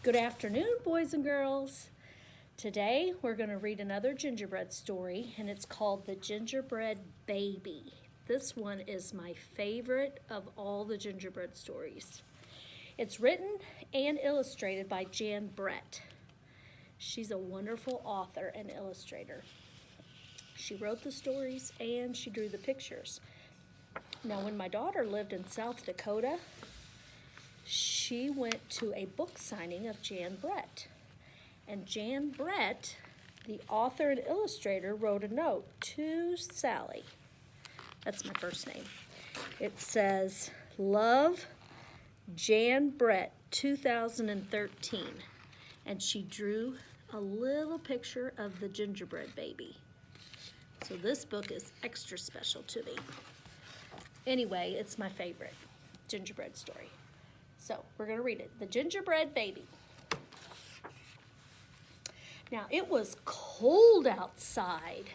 Good afternoon, boys and girls. Today we're going to read another gingerbread story, and it's called The Gingerbread Baby. This one is my favorite of all the gingerbread stories. It's written and illustrated by Jan Brett. She's a wonderful author and illustrator. She wrote the stories and she drew the pictures. Now, when my daughter lived in South Dakota, she went to a book signing of Jan Brett. And Jan Brett, the author and illustrator, wrote a note to Sally. That's my first name. It says, "Love, Jan Brett, 2013." And she drew a little picture of the gingerbread baby. So this book is extra special to me. Anyway, it's my favorite gingerbread story. So we're going to read it. The Gingerbread Baby. Now, it was cold outside.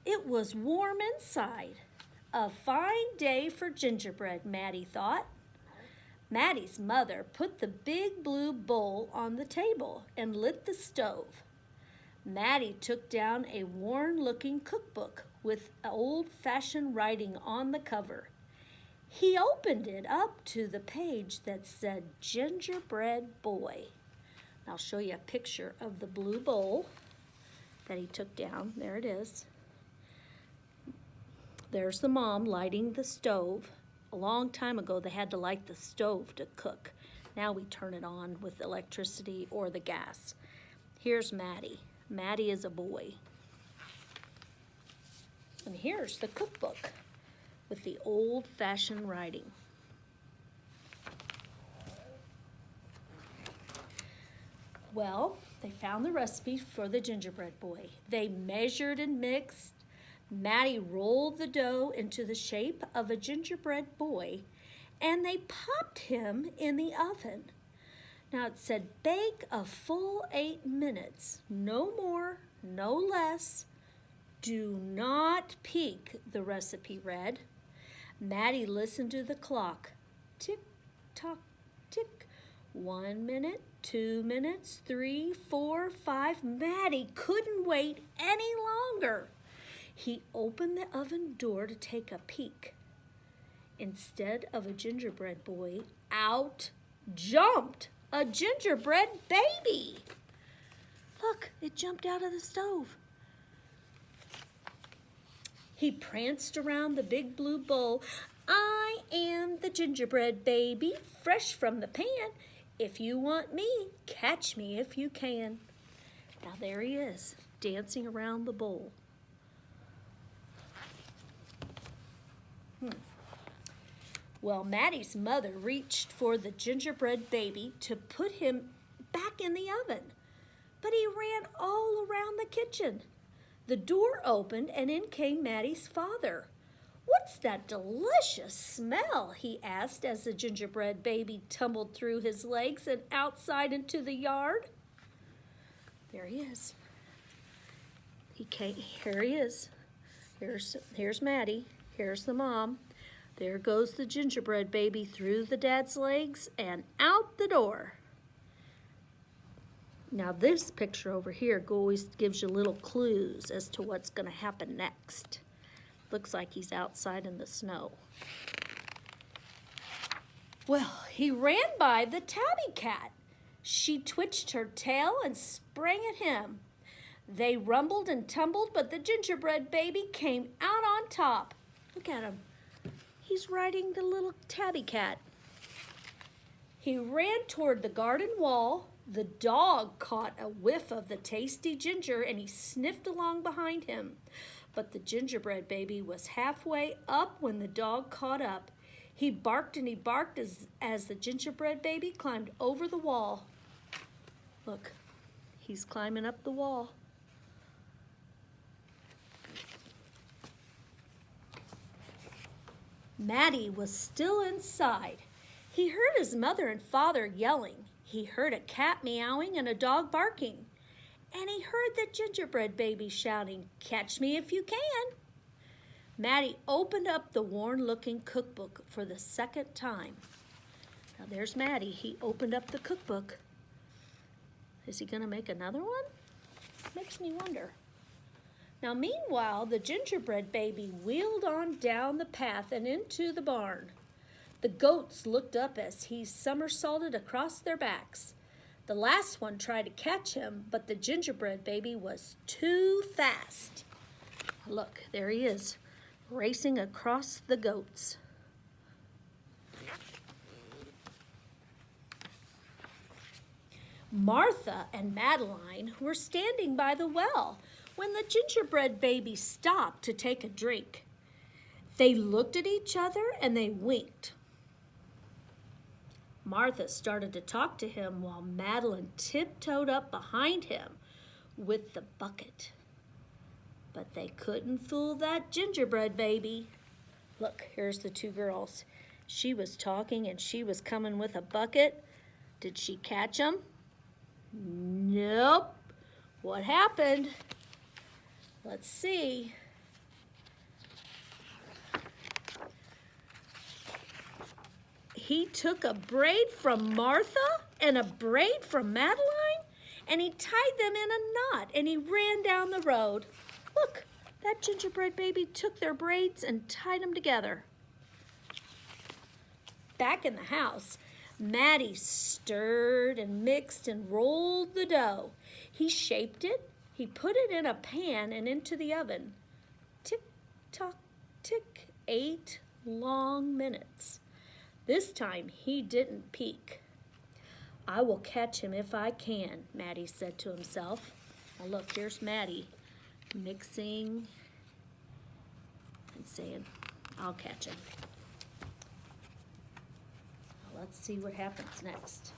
It was warm inside. A fine day for gingerbread, Maddie thought. Maddie's mother put the big blue bowl on the table and lit the stove. Maddie took down a worn-looking cookbook with old-fashioned writing on the cover. He opened it up to the page that said Gingerbread Boy. I'll show you a picture of the blue bowl that he took down. There it is. There's the mom lighting the stove. A long time ago, they had to light the stove to cook. Now we turn it on with electricity or the gas. Here's Maddie. Maddie is a boy. And here's the cookbook with the old-fashioned writing. Well, they found the recipe for the gingerbread boy. They measured and mixed. Maddie rolled the dough into the shape of a gingerbread boy, and they popped him in the oven. Now it said bake a full 8 minutes, no more, no less. Do not peek, the recipe read. Maddie listened to the clock. Tick, tock, tick. 1 minute, 2 minutes, 3, 4, 5. Maddie couldn't wait any longer. He opened the oven door to take a peek. Instead of a gingerbread boy, out jumped a gingerbread baby. Look, it jumped out of the stove. He pranced around the big blue bowl. I am the gingerbread baby, fresh from the pan. If you want me, catch me if you can. Now there he is, dancing around the bowl. Well, Maddie's mother reached for the gingerbread baby to put him back in the oven, but he ran all around the kitchen. The door opened and in came Maddie's father. "What's that delicious smell?" he asked as the gingerbread baby tumbled through his legs and outside into the yard. There he is. Here he is. Here's Maddie. Here's the mom. There goes the gingerbread baby through the dad's legs and out the door. Now this picture over here always gives you little clues as to what's going to happen next. Looks like he's outside in the snow. Well, he ran by the tabby cat. She twitched her tail and sprang at him. They rumbled and tumbled, but the gingerbread baby came out on top. Look at him. He's riding the little tabby cat. He ran toward the garden wall. The dog caught a whiff of the tasty ginger and he sniffed along behind him. But the gingerbread baby was halfway up when the dog caught up. He barked and he barked as the gingerbread baby climbed over the wall. Look, he's climbing up the wall. Maddie was still inside. He heard his mother and father yelling. He heard a cat meowing and a dog barking. And he heard the gingerbread baby shouting, "Catch me if you can." Maddie opened up the worn-looking cookbook for the second time. Now there's Maddie. He opened up the cookbook. Is he gonna make another one? Makes me wonder. Now meanwhile, the gingerbread baby wheeled on down the path and into the barn. The goats looked up as he somersaulted across their backs. The last one tried to catch him, but the gingerbread baby was too fast. Look, there he is, racing across the goats. Martha and Madeline were standing by the well when the gingerbread baby stopped to take a drink. They looked at each other and they winked. Martha started to talk to him while Madeline tiptoed up behind him with the bucket. But they couldn't fool that gingerbread baby. Look, here's the two girls. She was talking and she was coming with a bucket. Did she catch him? Nope. What happened? Let's see. He took a braid from Martha and a braid from Madeline, and he tied them in a knot, and he ran down the road. Look, that gingerbread baby took their braids and tied them together. Back in the house, Maddie stirred and mixed and rolled the dough. He shaped it, he put it in a pan and into the oven. Tick, tock, tick, 8 long minutes. This time he didn't peek. I will catch him if I can, Maddie said to himself. Now look, here's Maddie mixing and saying, I'll catch him. Now let's see what happens next.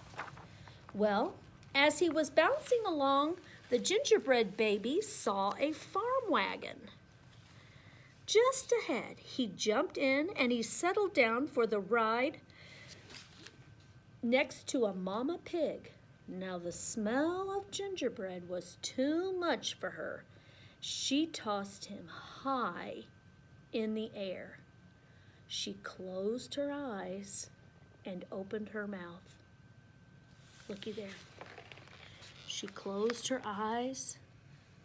Well, as he was bouncing along, the gingerbread baby saw a farm wagon. Just ahead, he jumped in and he settled down for the ride next to a mama pig. Now the smell of gingerbread was too much for her. She tossed him high in the air. She closed her eyes and opened her mouth. Looky there. She closed her eyes.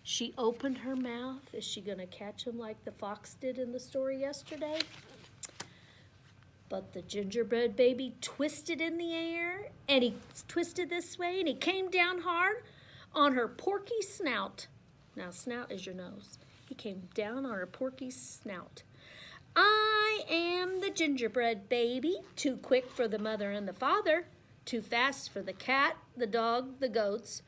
She opened her mouth. Is she going to catch him like the fox did in the story yesterday? But the gingerbread baby twisted in the air, and he twisted this way, and he came down hard on her porky snout. Now, snout is your nose. He came down on her porky snout. I am the gingerbread baby, too quick for the mother and the father, too fast for the cat, the dog, the goats,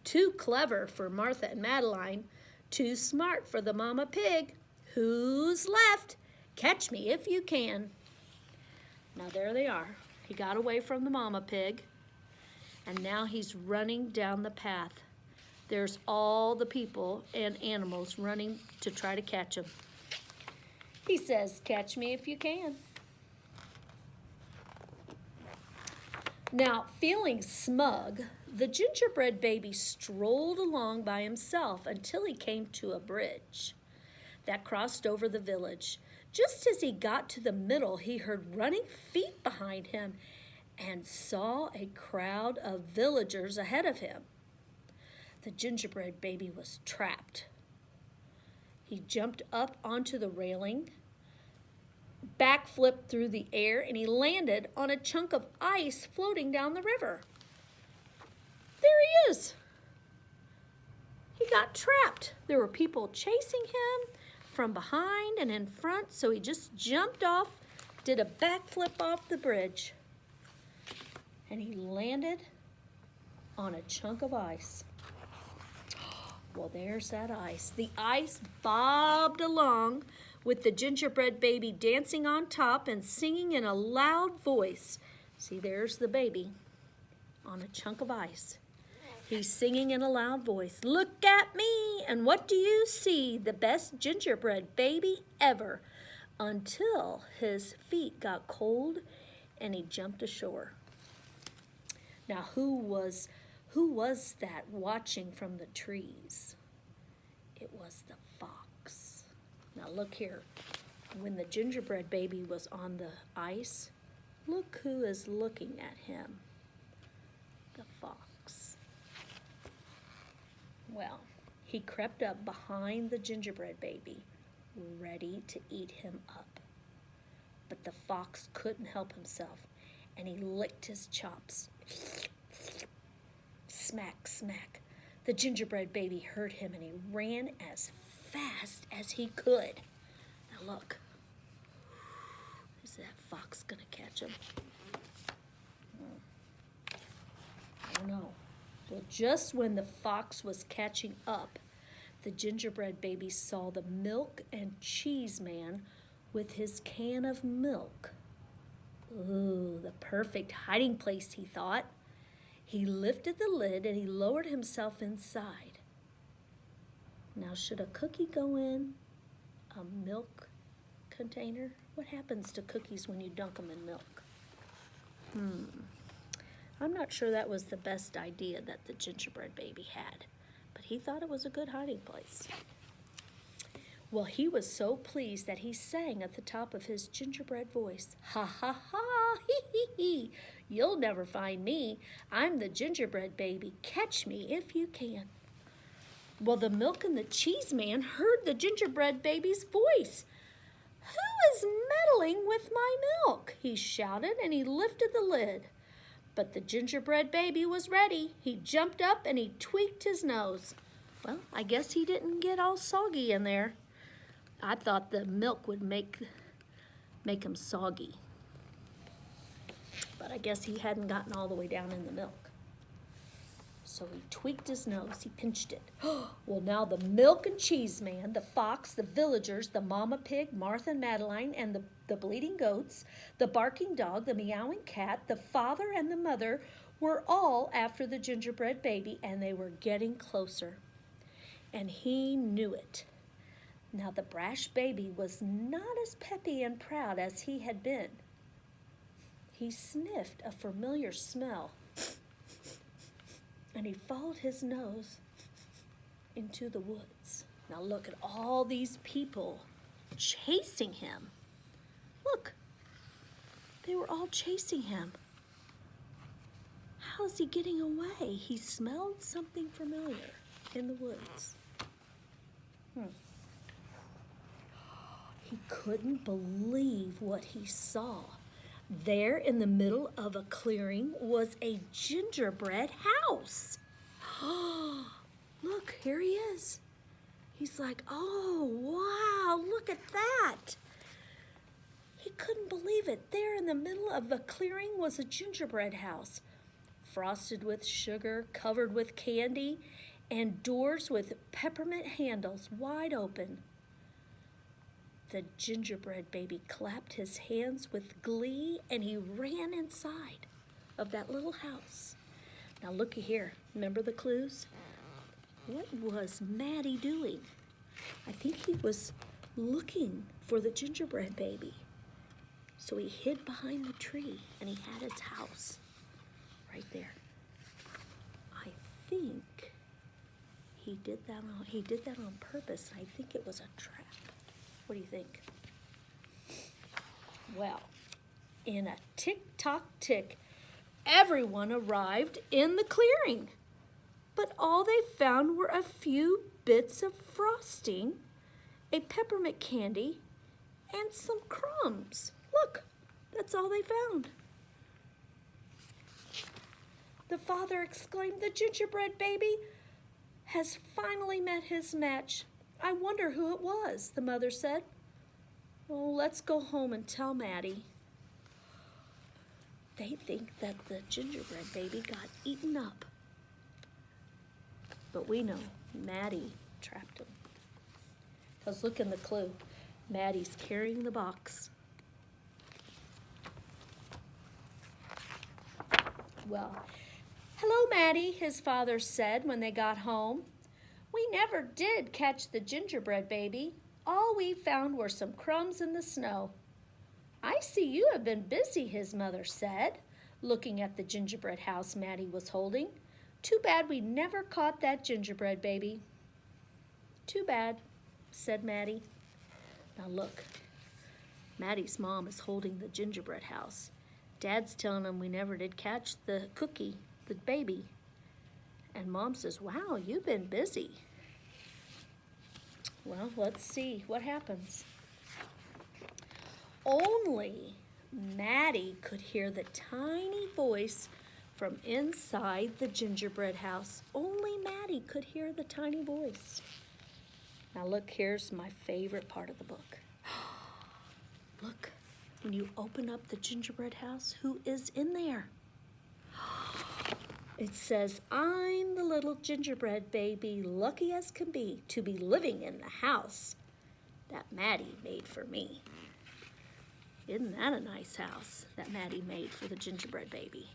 too clever for Martha and Madeline, too smart for the mama pig. Who's left? Catch me if you can. Now there they are. He got away from the mama pig, and now he's running down the path. There's all the people and animals running to try to catch him. He says, catch me if you can. Now, feeling smug, the gingerbread baby strolled along by himself until he came to a bridge that crossed over the village. Just as he got to the middle, he heard running feet behind him and saw a crowd of villagers ahead of him. The gingerbread baby was trapped. He jumped up onto the railing, backflipped through the air, and he landed on a chunk of ice floating down the river. There he is. He got trapped. There were people chasing him from behind and in front, so he just jumped off, did a backflip off the bridge, and he landed on a chunk of ice. Well, there's that ice. The ice bobbed along with the gingerbread baby dancing on top and singing in a loud voice. See, there's the baby on a chunk of ice. He's singing in a loud voice. Look at me, and what do you see? The best gingerbread baby ever. Until his feet got cold and he jumped ashore. Now, who was that watching from the trees? It was the fox. Now look here. When the gingerbread baby was on the ice, Look who is looking at him. The fox. Well, he crept up behind the gingerbread baby, ready to eat him up. But the fox couldn't help himself, and he licked his chops. Smack, smack. The gingerbread baby heard him, and he ran as fast as he could. Now look. Is that fox gonna catch him? I don't know. Well, just when the fox was catching up, the gingerbread baby saw the milk and cheese man with his can of milk. Ooh, the perfect hiding place, he thought. He lifted the lid and he lowered himself inside. Now, should a cookie go in a milk container? What happens to cookies when you dunk them in milk? I'm not sure that was the best idea that the gingerbread baby had, but he thought it was a good hiding place. Well, he was so pleased that he sang at the top of his gingerbread voice, "Ha ha ha, hee hee hee, you'll never find me. I'm the gingerbread baby. Catch me if you can." Well, the milk and the cheese man heard the gingerbread baby's voice. "Who is meddling with my milk?" he shouted, and he lifted the lid. But the gingerbread baby was ready. He jumped up and he tweaked his nose. Well, I guess he didn't get all soggy in there. I thought the milk would make him soggy. But I guess he hadn't gotten all the way down in the milk. So he tweaked his nose, he pinched it. Well, now the milk and cheese man, the fox, the villagers, the mama pig, Martha and Madeline, and the bleating goats, the barking dog, the meowing cat, the father and the mother were all after the gingerbread baby, and they were getting closer. And he knew it. Now the brash baby was not as peppy and proud as he had been. He sniffed a familiar smell, and he followed his nose into the woods. Now look at all these people chasing him. Look, they were all chasing him. How is he getting away? He smelled something familiar in the woods. He couldn't believe what he saw. There in the middle of a clearing was a gingerbread house. Look, here he is. He's like, "Oh, wow, look at that." He couldn't believe it. There in the middle of the clearing was a gingerbread house, frosted with sugar, covered with candy, and doors with peppermint handles wide open. The gingerbread baby clapped his hands with glee, and he ran inside of that little house. Now looky here. Remember the clues? What was Maddie doing? I think he was looking for the gingerbread baby. So he hid behind the tree, and he had his house right there. I think he did that on purpose. I think it was a trap. What do you think? Well, in a tick-tock-tick, everyone arrived in the clearing. But all they found were a few bits of frosting, a peppermint candy, and some crumbs. Look, that's all they found. The father exclaimed, "The gingerbread baby has finally met his match. I wonder who it was," the mother said. "Oh, let's go home and tell Maddie." They think that the gingerbread baby got eaten up. But we know Maddie trapped him. Because look in the clue. Maddie's carrying the box. Well, "Hello, Maddie," his father said when they got home. "We never did catch the gingerbread baby. All we found were some crumbs in the snow." "I see you have been busy," his mother said, looking at the gingerbread house Maddie was holding. "Too bad we never caught that gingerbread baby." "Too bad," said Maddie. Now look, Maddie's mom is holding the gingerbread house, Dad's telling him we never did catch the cookie, the baby. And Mom says, wow, you've been busy. Well, let's see what happens. Only Maddie could hear the tiny voice from inside the gingerbread house. Only Maddie could hear the tiny voice. Now look, here's my favorite part of the book. Look, when you open up the gingerbread house, who is in there? It says, I'm the little gingerbread baby, lucky as can be, to be living in the house that Maddie made for me. Isn't that a nice house that Maddie made for the gingerbread baby?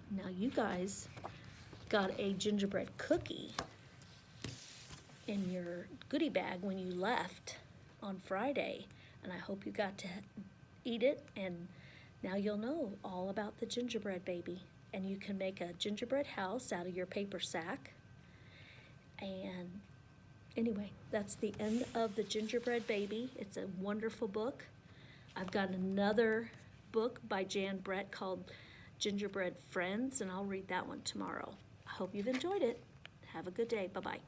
Now you guys got a gingerbread cookie in your goodie bag when you left on Friday, and I hope you got to eat it, and now you'll know all about the gingerbread baby. And you can make a gingerbread house out of your paper sack. And anyway, that's the end of the Gingerbread Baby. It's a wonderful book. I've got another book by Jan Brett called Gingerbread Friends, and I'll read that one tomorrow. I hope you've enjoyed it. Have a good day. Bye-bye.